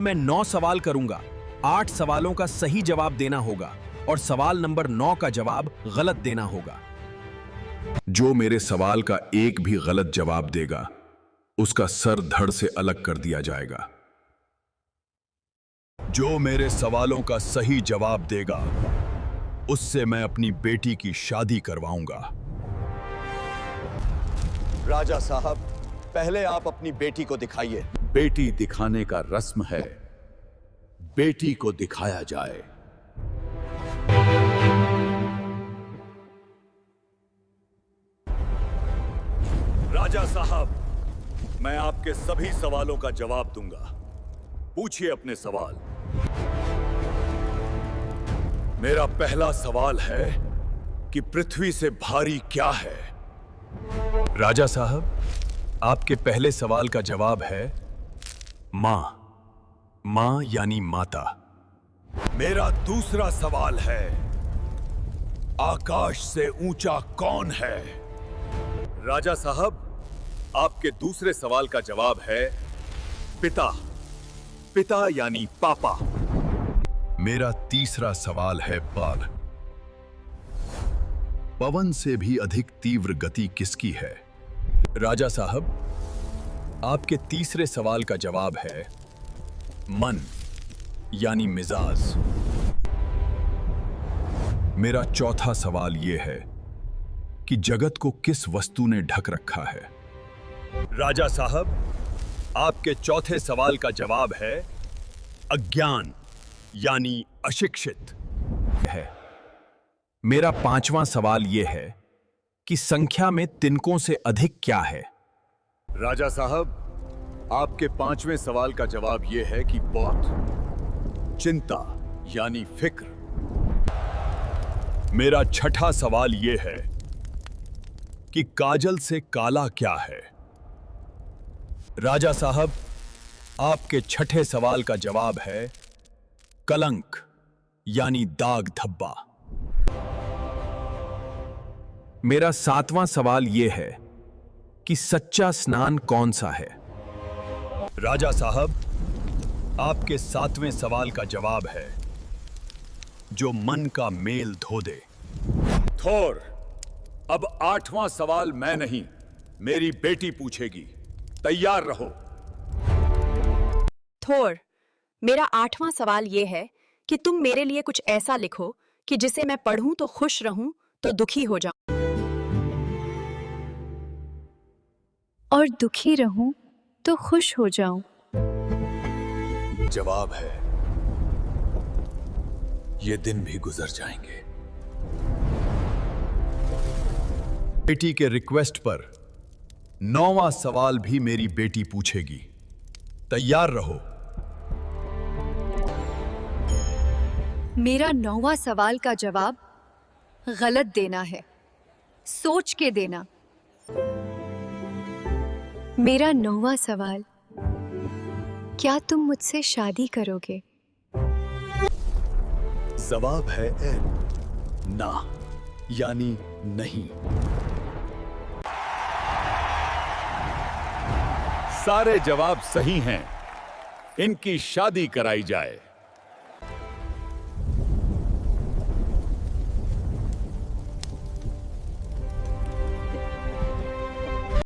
मैं 9 सवाल करूंगा। 8 सवालों का सही जवाब देना होगा और सवाल नंबर 9 का जवाब गलत देना होगा। जो मेरे सवाल का एक भी गलत जवाब देगा उसका सर धड़ से अलग कर दिया जाएगा। जो मेरे सवालों का सही जवाब देगा उससे मैं अपनी बेटी की शादी करवाऊंगा। राजा साहब, पहले आप अपनी बेटी को दिखाइए। बेटी दिखाने का रस्म है, बेटी को दिखाया जाए। राजा साहब, मैं आपके सभी सवालों का जवाब दूंगा। पूछिए अपने सवाल। मेरा पहला सवाल है कि पृथ्वी से भारी क्या है? राजा साहब, आपके पहले सवाल का जवाब है मां। मां यानी माता। मेरा दूसरा सवाल है, आकाश से ऊंचा कौन है? राजा साहब, आपके दूसरे सवाल का जवाब है पिता। पिता यानी पापा। मेरा तीसरा सवाल है बाल। पवन से भी अधिक तीव्र गति किसकी है? राजा साहब, आपके तीसरे सवाल का जवाब है मन यानी मिजाज। मेरा चौथा सवाल यह है कि जगत को किस वस्तु ने ढक रखा है? राजा साहब, आपके चौथे सवाल का जवाब है अज्ञान यानी अशिक्षित है। मेरा पांचवा सवाल यह है कि संख्या में तिनकों से अधिक क्या है? राजा साहब, आपके पांचवें सवाल का जवाब यह है कि बहुत। चिंता यानी फिक्र। मेरा छठा सवाल यह है कि काजल से काला क्या है? राजा साहब, आपके छठे सवाल का जवाब है कलंक यानी दाग धब्बा। मेरा सातवां सवाल यह है कि सच्चा स्नान कौन सा है? राजा साहब, आपके सातवें सवाल का जवाब है जो मन का मेल धो दे। थोर, अब आठवां सवाल मैं नहीं, मेरी बेटी पूछेगी। तैयार रहो। थोर, मेरा 8वां सवाल यह है कि तुम मेरे लिए कुछ ऐसा लिखो कि जिसे मैं पढ़ूं तो खुश रहूं तो दुखी हो जाऊं, और दुखी रहूं तो खुश हो जाऊं। जवाब है, ये दिन भी गुजर जाएंगे। बेटी के रिक्वेस्ट पर 9वां सवाल भी मेरी बेटी पूछेगी। तैयार रहो। मेरा 9वां सवाल का जवाब गलत देना है, सोच के देना। मेरा 9वां सवाल, क्या तुम मुझसे शादी करोगे? जवाब है ना यानी नहीं। सारे जवाब सही हैं। इनकी शादी कराई जाए।